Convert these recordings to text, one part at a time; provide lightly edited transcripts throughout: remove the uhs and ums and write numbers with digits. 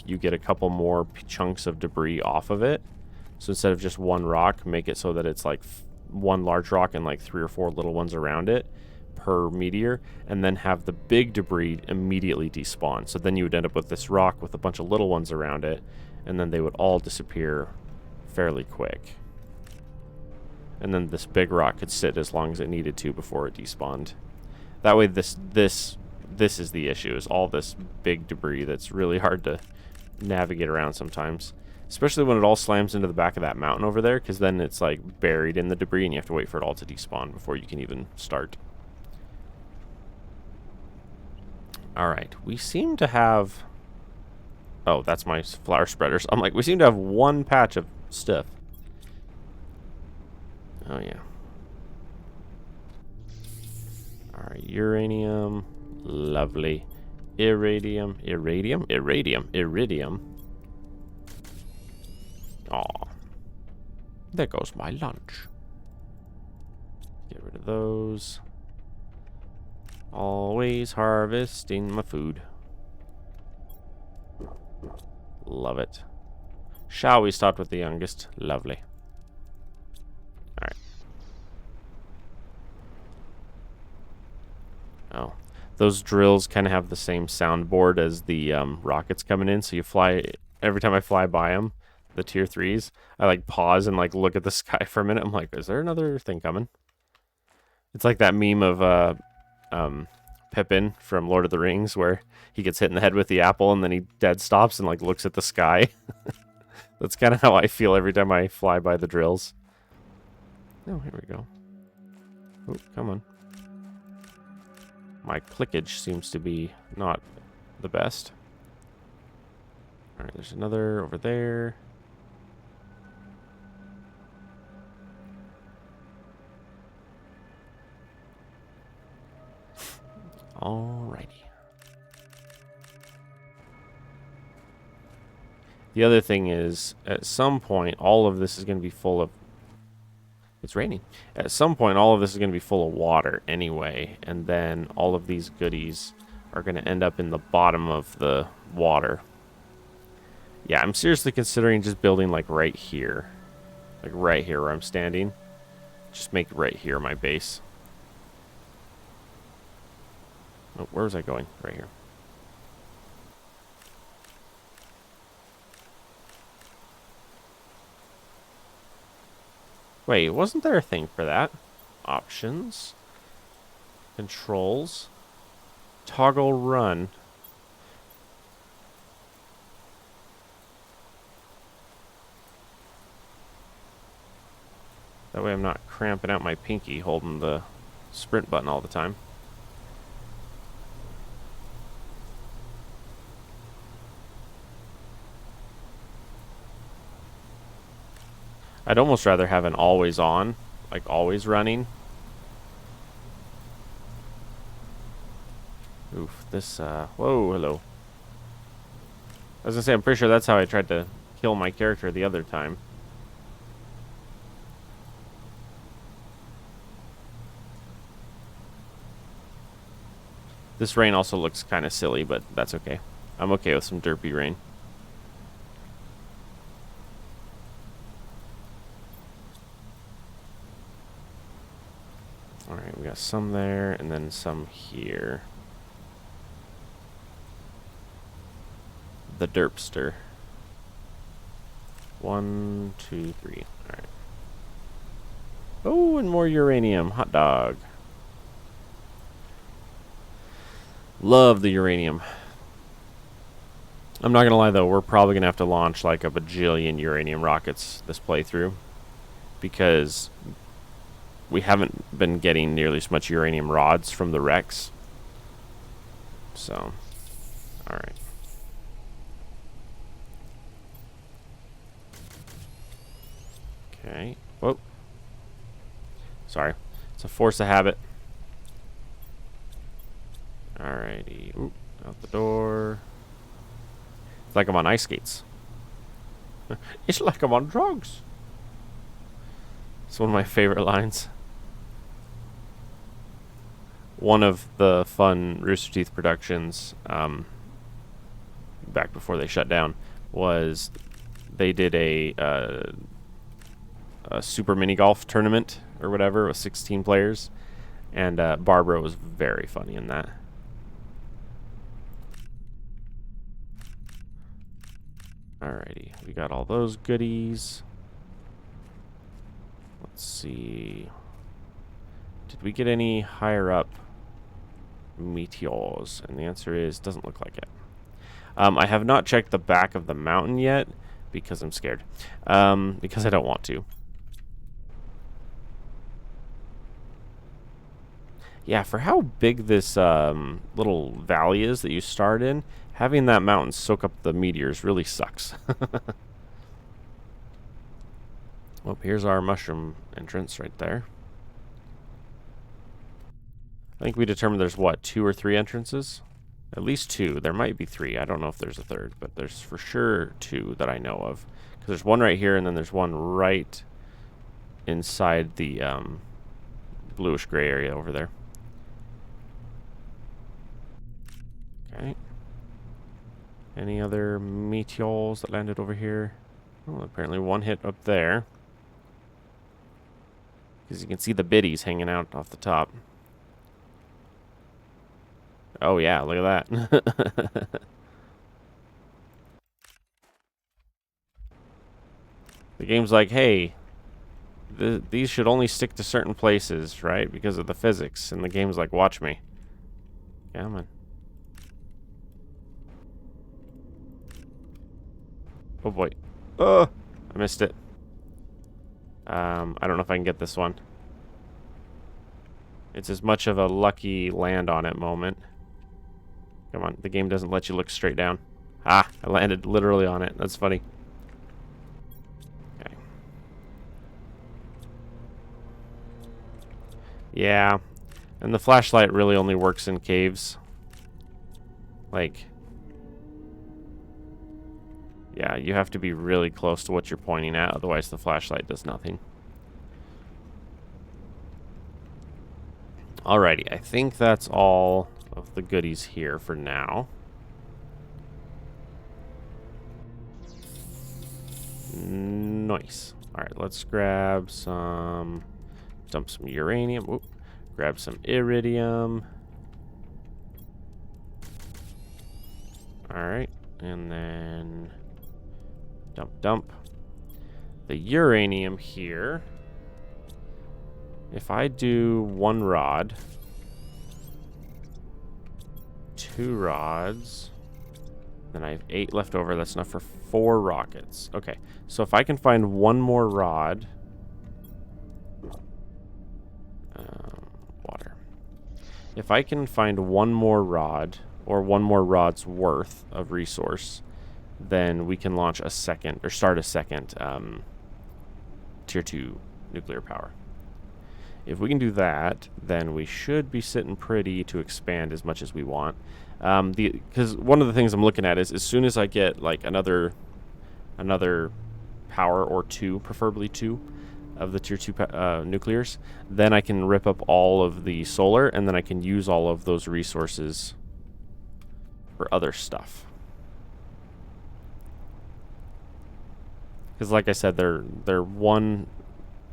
you get a couple more chunks of debris off of it. So instead of just one rock, make it so that it's like one large rock and like 3 or 4 little ones around it per meteor, and then have the big debris immediately despawn. So then you would end up with this rock with a bunch of little ones around it, and then they would all disappear fairly quick. And then this big rock could sit as long as it needed to before it despawned. That way this is the issue, is all this big debris that's really hard to navigate around sometimes. Especially when it all slams into the back of that mountain over there, because then it's like buried in the debris and you have to wait for it all to despawn before you can even start. Alright, we seem to have... Oh, that's my flower spreaders. I'm like, we seem to have one patch of stuff. Oh, yeah. Alright, uranium. Lovely. Iridium. Iridium? Iridium. Iridium. Aw. There goes my lunch. Get rid of those. Always harvesting my food. Love it. Shall we start with the youngest? Lovely. Alright. Oh. Those drills kind of have the same soundboard as the rockets coming in, so you fly... Every time I fly by them, the tier 3s, I like pause and like look at the sky for a minute. I'm like, is there another thing coming? It's like that meme of Pippin from Lord of the Rings where he gets hit in the head with the apple and then he dead stops and like looks at the sky. That's kind of how I feel every time I fly by the drills. Oh, here we go. Oh, come on. My clickage seems to be not the best. Alright, there's another over there. Alrighty. The other thing is, at some point, all of this is going to be full of... It's raining. At some point, all of this is going to be full of water anyway, and then all of these goodies are going to end up in the bottom of the water. Yeah, I'm seriously considering just building, like, right here. Like, right here where I'm standing. Just make right here my base. Oh, where was I going? Right here. Wait, wasn't there a thing for that? Options. Controls. Toggle run. That way I'm not cramping out my pinky holding the sprint button all the time. I'd almost rather have an always on, like always running. Oof, this, whoa, hello. I was gonna say, I'm pretty sure that's how I tried to kill my character the other time. This rain also looks kind of silly, but that's okay. I'm okay with some derpy rain. Alright, we got some there, and then some here. The derpster. 1, 2, 3. Alright. Oh, and more uranium. Hot dog. Love the uranium. I'm not gonna lie though, we're probably gonna have to launch like a bajillion uranium rockets this playthrough, because we haven't been getting nearly as much uranium rods from the wrecks. So, alright. Okay. Whoa. Sorry. It's a force of habit. Alrighty. Ooh, out the door. It's like I'm on ice skates. It's like I'm on drugs. It's one of my favorite lines. One of the fun Rooster Teeth productions, back before they shut down, was they did a super mini golf tournament or whatever with 16 players, and Barbara was very funny in that. Alrighty, we got all those goodies. Let's see. Did we get any higher up meteors? And the answer is, doesn't look like it. I have not checked the back of the mountain yet because I'm scared. Because I don't want to. Yeah, for how big this little valley is that you start in, having that mountain soak up the meteors really sucks. Well, here's our mushroom entrance right there. I think we determined there's, what, 2 or 3 entrances? At least 2. There might be 3. I don't know if there's a third, but there's for sure 2 that I know of. Because there's one right here, and then there's one right inside the bluish gray area over there. Okay. Any other meteors that landed over here? Oh, apparently one hit up there. Because you can see the biddies hanging out off the top. Oh yeah, look at that. The game's like, hey, these should only stick to certain places, right? Because of the physics. And the game's like, watch me. Come on. Oh boy. Oh, I missed it. I don't know if I can get this one. It's as much of a lucky land on it moment. Come on, the game doesn't let you look straight down. Ah, I landed literally on it. That's funny. Okay. Yeah, and the flashlight really only works in caves. Like, yeah, you have to be really close to what you're pointing at, otherwise the flashlight does nothing. Alrighty, I think that's all of the goodies here for now. Nice. Alright, let's grab some... dump some uranium. Oop. Grab some iridium. Alright, and then... dump. The uranium here... if I do 1 rod, 2 rods, then I have 8 left over. That's enough for 4 rockets. Okay, so if I can find 1 more rod, water. If I can find 1 more rod, or 1 more rod's worth of resource, then we can launch a second, or start a second tier 2 nuclear power. If we can do that, then we should be sitting pretty to expand as much as we want. Because one of the things I'm looking at is as soon as I get like another power or 2, preferably 2, of the tier 2 nuclears, then I can rip up all of the solar, and then I can use all of those resources for other stuff. Because like I said, they're one...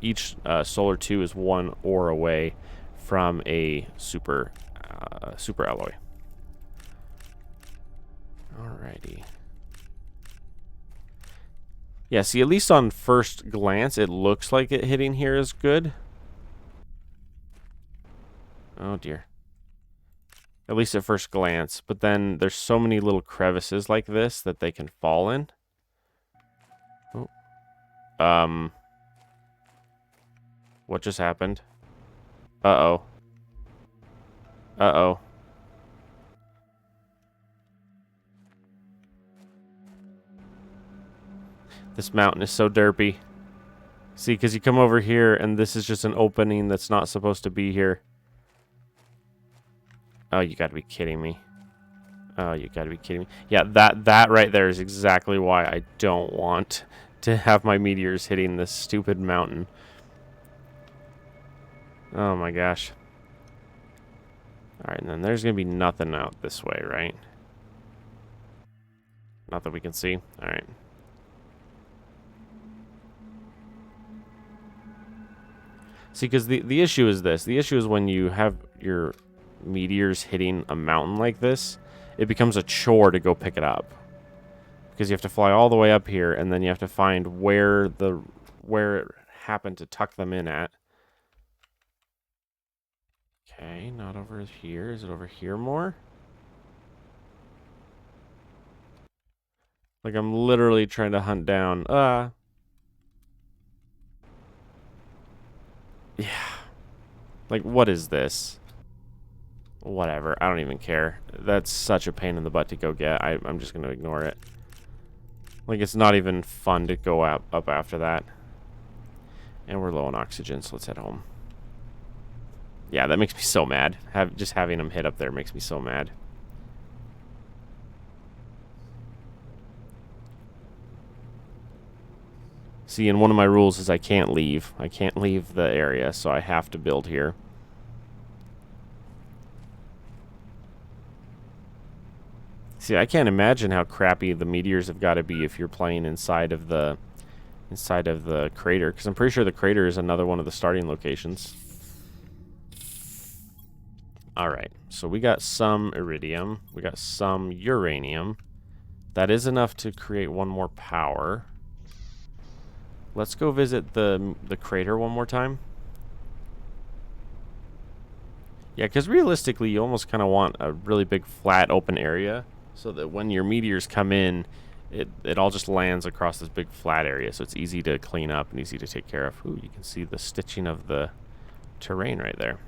each solar 2 is 1 ore away from a super alloy. Alrighty. Yeah, see, at least on first glance, it looks like it hitting here is good. Oh dear. At least at first glance. But then there's so many little crevices like this that they can fall in. Oh. What just happened? Uh-oh. Uh-oh. This mountain is so derpy. See, because you come over here, and this is just an opening that's not supposed to be here. Oh, you gotta be kidding me. Oh, you gotta be kidding me. Yeah, that right there is exactly why I don't want to have my meteors hitting this stupid mountain. Oh my gosh. Alright, and then there's going to be nothing out this way, right? Not that we can see. Alright. See, because the issue is this. The issue is when you have your meteors hitting a mountain like this, it becomes a chore to go pick it up. Because you have to fly all the way up here, and then you have to find where it happened to tuck them in at. Okay, not over here. Is it over here more? Like, I'm literally trying to hunt down... Yeah. Like, what is this? Whatever. I don't even care. That's such a pain in the butt to go get. I'm just going to ignore it. Like, it's not even fun to go up after that. And we're low on oxygen, so let's head home. Yeah, that makes me so mad. Just having them hit up there makes me so mad. See, and one of my rules is I can't leave. I can't leave the area, so I have to build here. See, I can't imagine how crappy the meteors have got to be if you're playing inside of the crater, because I'm pretty sure the crater is another one of the starting locations. Alright, so we got some iridium. We got some uranium. That is enough to create one more power. Let's go visit the crater one more time. Yeah, because realistically, you almost kind of want a really big flat open area so that when your meteors come in, it all just lands across this big flat area, so it's easy to clean up and easy to take care of. Ooh, you can see the stitching of the terrain right there.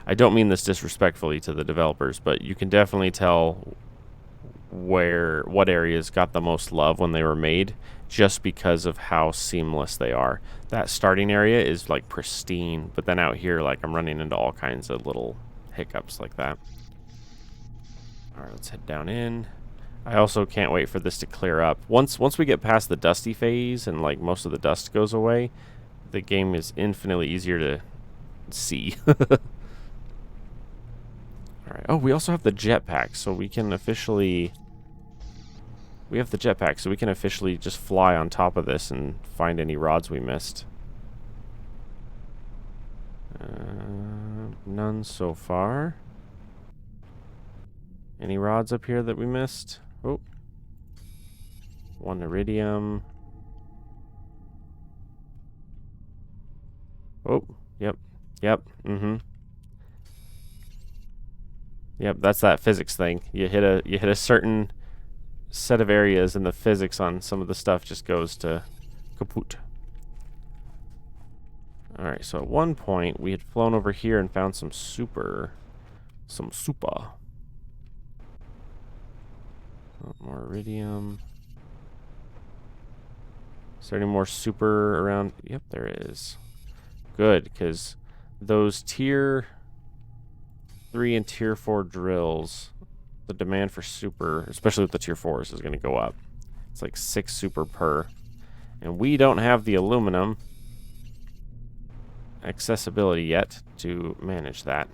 I don't mean this disrespectfully to the developers, but you can definitely tell what areas got the most love when they were made just because of how seamless they are. That starting area is like pristine, but then out here, like, I'm running into all kinds of little hiccups like that. Alright, let's head down in. I also can't wait for this to clear up. Once we get past the dusty phase and like most of the dust goes away, the game is infinitely easier to see. Alright. Oh, we also have the jetpack, so we can officially... We have the jetpack, so we can officially just fly on top of this and find any rods we missed. None so far. Any rods up here that we missed? Oh. One iridium. Oh, yep. Yep, Yep, that's that physics thing. You hit a certain set of areas and the physics on some of the stuff just goes to kaput. Alright, so at one point we had flown over here and found some super. Oh, more iridium. Is there any more super around? Yep, there is. Good, because those tier 3 and tier 4 drills, the demand for super, especially with the tier 4s, is going to go up. It's like 6 super per. And we don't have the aluminum accessibility yet to manage that.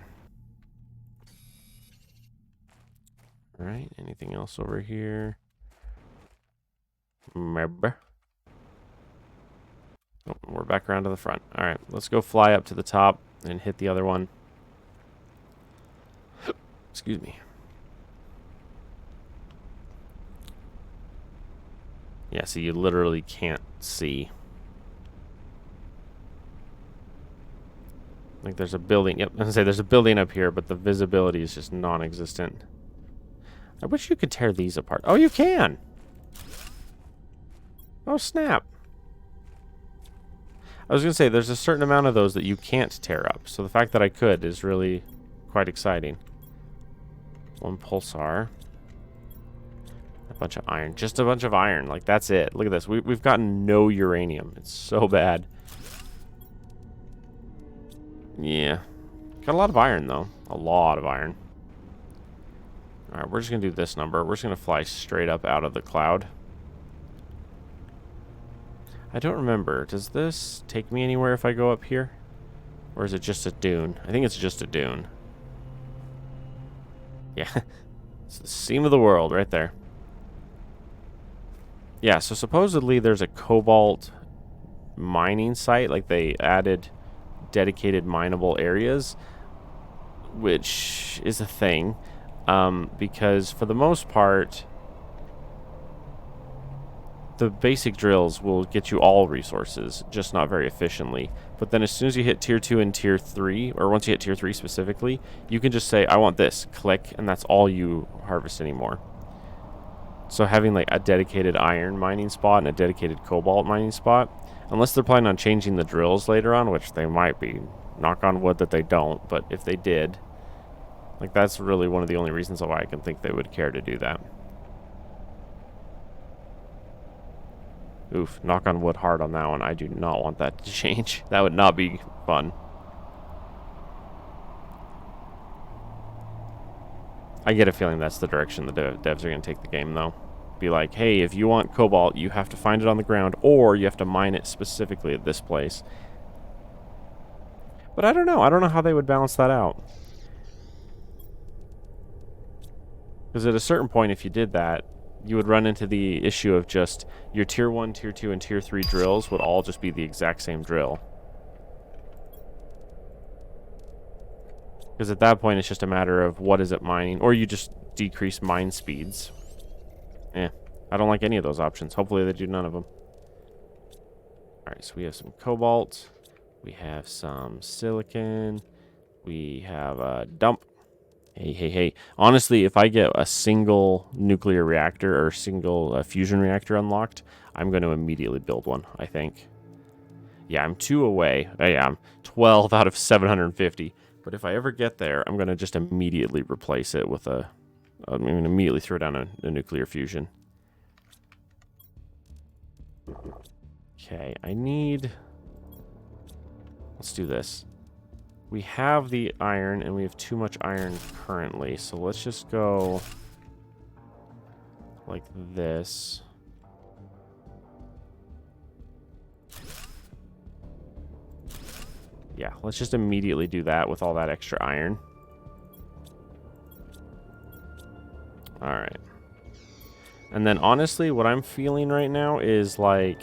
Alright, anything else over here? Oh, we're back around to the front. Alright, let's go fly up to the top and hit the other one. Excuse me. Yeah, so you literally can't see. Like there's a building. Yep, I was gonna say there's a building up here, but the visibility is just non-existent. I wish you could tear these apart. Oh, you can! Oh, snap. I was gonna say there's a certain amount of those that you can't tear up, so the fact that I could is really quite exciting. One pulsar. A bunch of iron. Just a bunch of iron. Like, that's it. Look at this. We've gotten no uranium. It's so bad. Yeah. Got a lot of iron, though. A lot of iron. Alright, we're just going to do this number. We're just going to fly straight up out of the cloud. I don't remember. Does this take me anywhere if I go up here? Or is it just a dune? I think it's just a dune. Yeah. It's the seam of the world right there. Yeah, so supposedly there's a cobalt mining site. Like, they added dedicated mineable areas, which is a thing. Because for the most part, the basic drills will get you all resources, just not very efficiently. But then as soon as you hit tier 2 and tier 3, or once you hit tier 3 specifically, you can just say, I want this, click, and that's all you harvest anymore. So having like a dedicated iron mining spot and a dedicated cobalt mining spot, unless they're planning on changing the drills later on, which they might be, knock on wood that they don't, but if they did, like, that's really one of the only reasons why I can think they would care to do that. Oof, knock on wood hard on that one. I do not want that to change. That would not be fun. I get a feeling that's the direction the devs are going to take the game, though. Be like, hey, if you want cobalt, you have to find it on the ground, or you have to mine it specifically at this place. But I don't know. I don't know how they would balance that out. Because at a certain point, if you did that, you would run into the issue of just your tier 1, tier 2, and tier 3 drills would all just be the exact same drill. Because at that point, it's just a matter of what is it mining, or you just decrease mine speeds. I don't like any of those options. Hopefully they do none of them. Alright, so we have some cobalt. We have some silicon. We have a dump. Hey. Honestly, if I get a single nuclear reactor or single fusion reactor unlocked, I'm going to immediately build one, I think. Yeah, I'm 2 away. Yeah, I'm 12 out of 750. But if I ever get there, I'm going to just immediately replace it with I'm going to immediately throw down a nuclear fusion. Okay, let's do this. We have the iron, and we have too much iron currently, so let's just go like this. Yeah, let's just immediately do that with all that extra iron. Alright. And then, honestly, what I'm feeling right now is, like...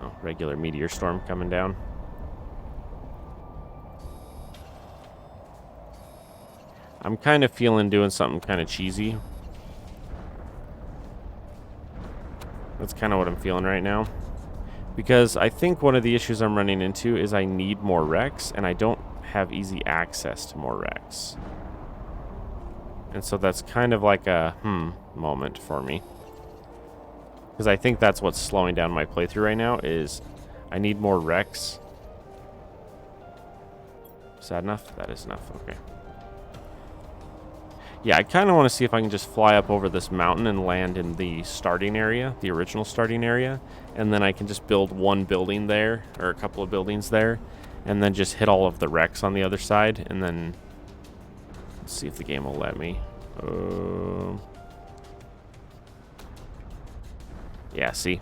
Oh, regular meteor storm coming down. I'm kind of feeling doing something kind of cheesy. That's kind of what I'm feeling right now. Because I think one of the issues I'm running into is I need more Rex, and I don't have easy access to more Rex. And so that's kind of like a moment for me. Because I think that's what's slowing down my playthrough right now, is I need more Rex. Is that enough? That is enough, okay. Yeah, I kind of want to see if I can just fly up over this mountain and land in the starting area, the original starting area, and then I can just build one building there, or a couple of buildings there, and then just hit all of the wrecks on the other side, and then let's see if the game will let me. Yeah, see?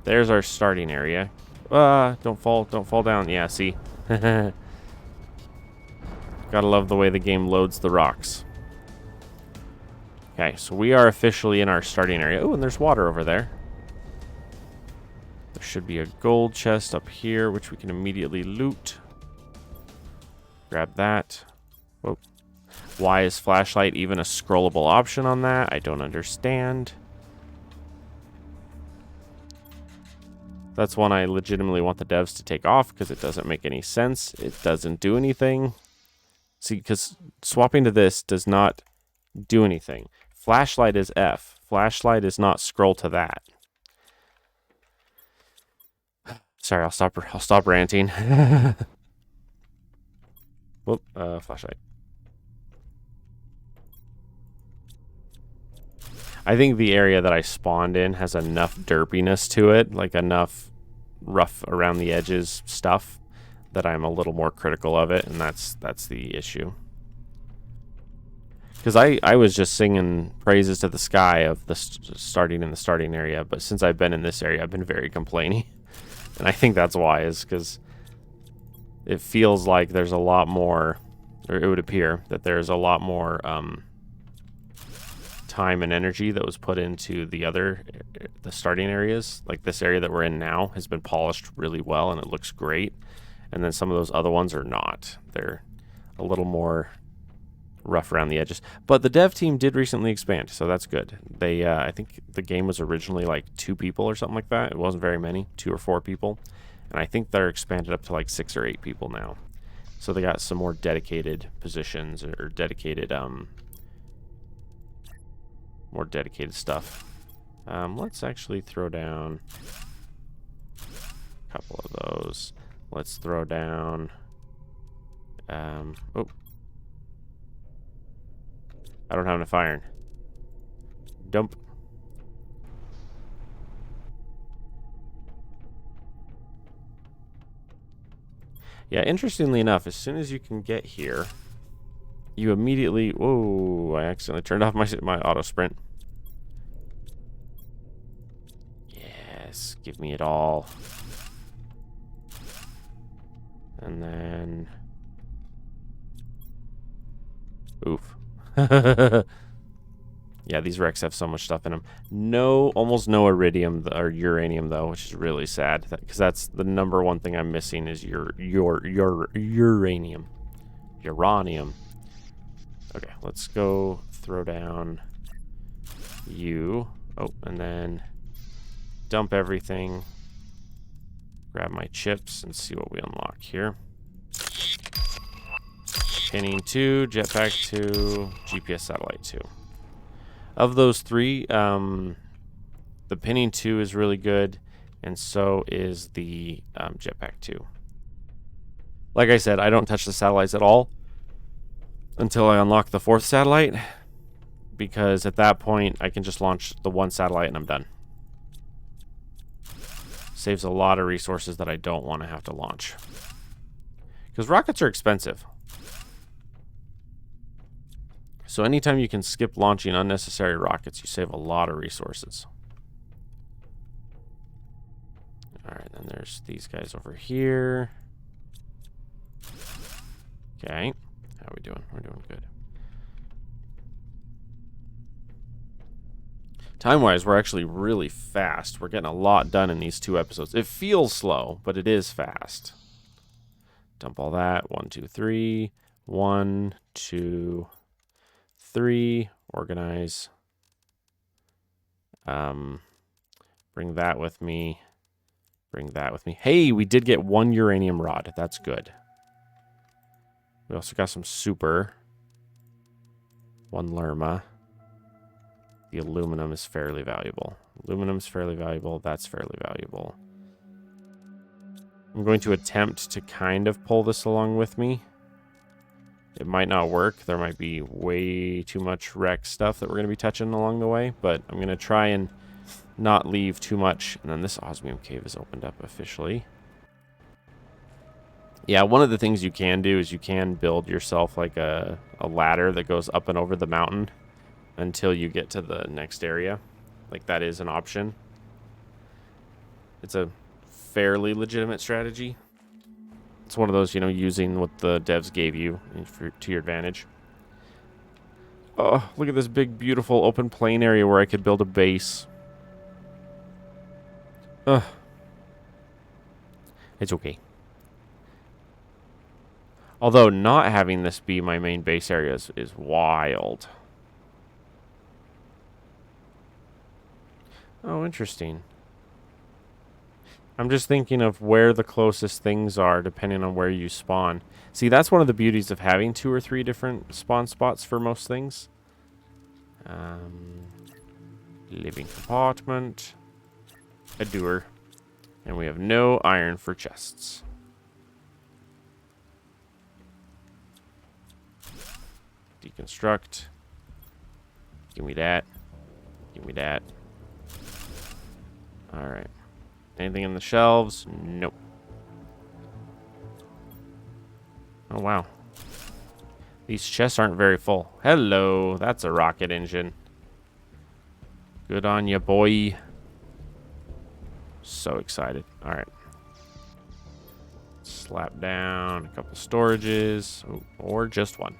There's our starting area. Don't fall down. Yeah, see? Gotta love the way the game loads the rocks. Okay, so we are officially in our starting area. Oh, and there's water over there. There should be a gold chest up here, which we can immediately loot. Grab that. Whoa. Why is flashlight even a scrollable option on that? I don't understand. That's one I legitimately want the devs to take off because it doesn't make any sense. It doesn't do anything. See, because swapping to this does not do anything. Flashlight is F. Flashlight is not scroll to that. Sorry, I'll stop ranting. Whoop, flashlight. I think the area that I spawned in has enough derpiness to it, like enough rough around the edges stuff, that I'm a little more critical of it, and that's the issue. Because I was just singing praises to the sky of the starting in the starting area, but since I've been in this area, I've been very complaining. And I think that's why, is because it feels like there's a lot more, or it would appear that there's a lot more time and energy that was put into the starting areas. Like this area that we're in now has been polished really well and it looks great. And then some of those other ones are not. They're a little more rough around the edges. But the dev team did recently expand, so that's good. They, I think the game was originally like 2 people or something like that. It wasn't very many, 2 or 4 people. And I think they're expanded up to like 6 or 8 people now. So they got some more dedicated positions or dedicated, more dedicated stuff. Let's actually throw down a couple of those. Let's throw down, oh. I don't have enough iron. Dump. Yeah, interestingly enough, as soon as you can get here, you immediately... Whoa, I accidentally turned off my auto sprint. Yes, give me it all. And then... Oof. Yeah, these wrecks have so much stuff in them. Almost no iridium or uranium though, which is really sad because that's the number one thing I'm missing is your uranium, uranium. Okay, let's go throw down you. Oh, and then dump everything. Grab my chips and see what we unlock here. Pinning 2, jetpack 2, GPS satellite 2. Of those 3, the pinning 2 is really good, and so is the jetpack 2. Like I said, I don't touch the satellites at all until I unlock the 4th satellite, because at that point I can just launch the 1 satellite and I'm done. Saves a lot of resources that I don't want to have to launch. Because rockets are expensive. So anytime you can skip launching unnecessary rockets, you save a lot of resources. Alright, then there's these guys over here. Okay. How are we doing? We're doing good. Time-wise, we're actually really fast. We're getting a lot done in these 2 episodes. It feels slow, but it is fast. Dump all that. 1, 2, 3. 1, 2, 3. Organize. Bring that with me. Bring that with me. Hey, we did get 1 uranium rod. That's good. We also got some super. 1 lerma. The aluminum is fairly valuable. Aluminum is fairly valuable. That's fairly valuable. I'm going to attempt to kind of pull this along with me. It might not work. There might be way too much wreck stuff that we're going to be touching along the way, but I'm going to try and not leave too much. And then this osmium cave is opened up officially. Yeah, one of the things you can do is you can build yourself like a ladder that goes up and over the mountain until you get to the next area. Like, that is an option. It's a fairly legitimate strategy. It's one of those, you know, using what the devs gave you to your advantage. Oh, look at this big, beautiful open plain area where I could build a base. Ugh. It's okay. Although not having this be my main base area is wild. Oh, interesting. I'm just thinking of where the closest things are depending on where you spawn. See, that's one of the beauties of having 2 or 3 different spawn spots for most things. Living compartment. A doer. And we have no iron for chests. Deconstruct. Give me that. Give me that. Alright. Anything in the shelves? Nope. Oh, wow. These chests aren't very full. Hello, that's a rocket engine. Good on ya, boy. So excited. All right. Slap down a couple storages. Ooh, or just one.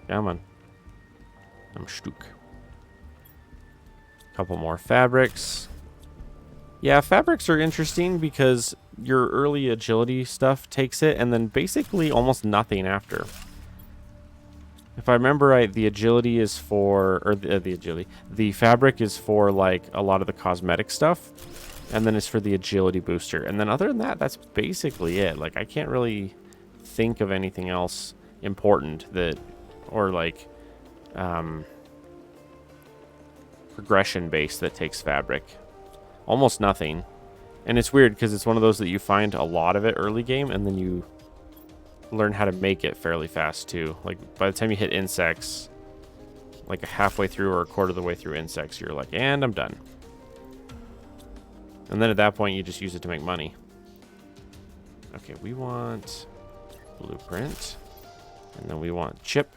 Come on. I'm Stuk. Couple more fabrics. Yeah, fabrics are interesting because your early agility stuff takes it, and then basically almost nothing after. If I remember right, the agility is for, or the fabric is for like a lot of the cosmetic stuff, and then it's for the agility booster. And then other than that, that's basically it. Like I can't really think of anything else important that, or like, progression based that takes fabric. Almost nothing. And it's weird because it's one of those that you find a lot of it early game, and then you learn how to make it fairly fast too. Like by the time you hit insects, like halfway through or a quarter of the way through insects, you're like, and I'm done. And then at that point, you just use it to make money. Okay, we want blueprint, and then we want chip.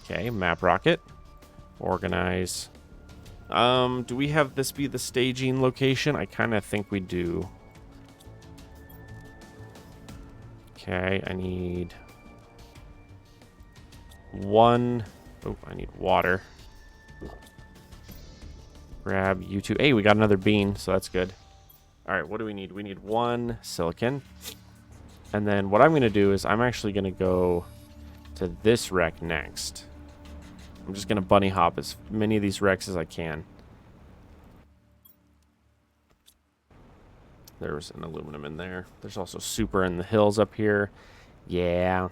Okay, map rocket. Organize. Do we have this be the staging location? I kind of think we do. Okay, I need one. Oh, I need water. Grab you two. Hey, we got another bean, so that's good. All right, what do we need? We need one silicon. And then what I'm going to do is I'm actually going to go to this wreck next. I'm just going to bunny hop as many of these wrecks as I can. There's an aluminum in there. There's also super in the hills up here. Yeah.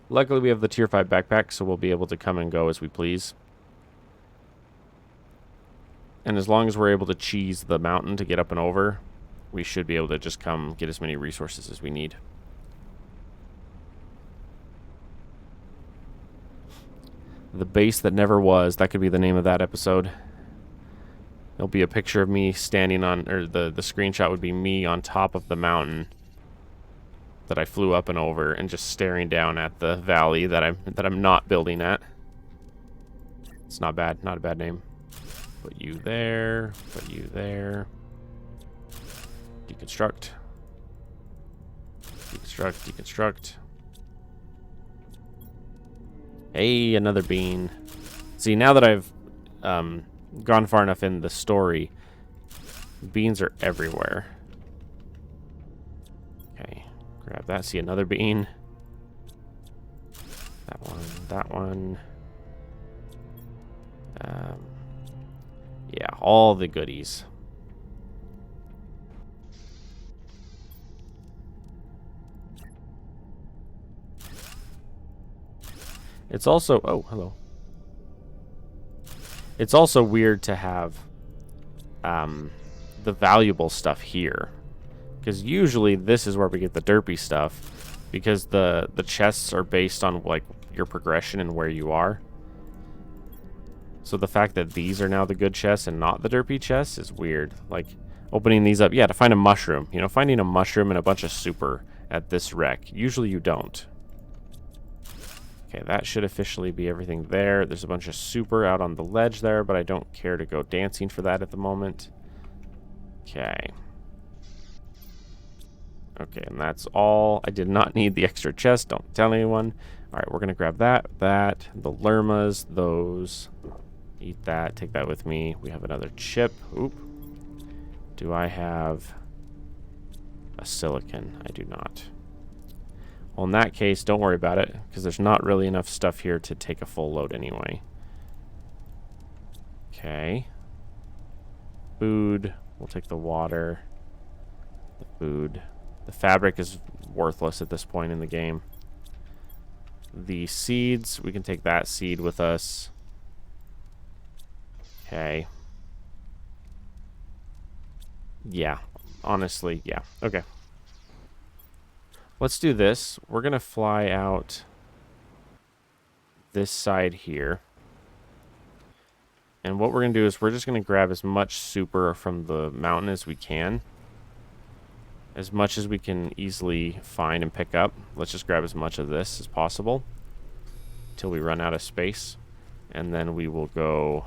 Luckily, we have the tier 5 backpack, so we'll be able to come and go as we please. And as long as we're able to cheese the mountain to get up and over, we should be able to just come get as many resources as we need. The base that never was. That could be the name of that episode. There'll be a picture of me standing on, or the screenshot would be me on top of the mountain that I flew up and over, and just staring down at the valley that I'm not building at. It's not bad. Not a bad name. Put you there. Put you there. Deconstruct. Deconstruct. Deconstruct. Hey, another bean. See, now that I've gone far enough in the story, beans are everywhere. Okay, grab that. See, another bean. That one. That one. Yeah, all the goodies. It's also, oh, hello. It's also weird to have the valuable stuff here, because usually this is where we get the derpy stuff, because the chests are based on like your progression and where you are. So the fact that these are now the good chests and not the derpy chests is weird. Like opening these up, yeah, to find a mushroom. You know, finding a mushroom and a bunch of super at this wreck. Usually you don't. Okay, that should officially be everything there. There's a bunch of super out on the ledge there, but I don't care to go dancing for that at the moment. Okay. Okay, and that's all. I did not need the extra chest. Don't tell anyone. All right, we're going to grab that, the lermas, those. Eat that. Take that with me. We have another chip. Oop. Do I have a silicon? I do not. Well, in that case, don't worry about it, because there's not really enough stuff here to take a full load anyway. Okay. Food. We'll take the water. The food. The fabric is worthless at this point in the game. The seeds, we can take that seed with us. Okay. Yeah. Honestly, yeah. Okay. Let's do this. We're going to fly out this side here. And what we're going to do is we're just going to grab as much super from the mountain as we can. as much as we can easily find and pick up. Let's just grab as much of this as possible till we run out of space, and then we will go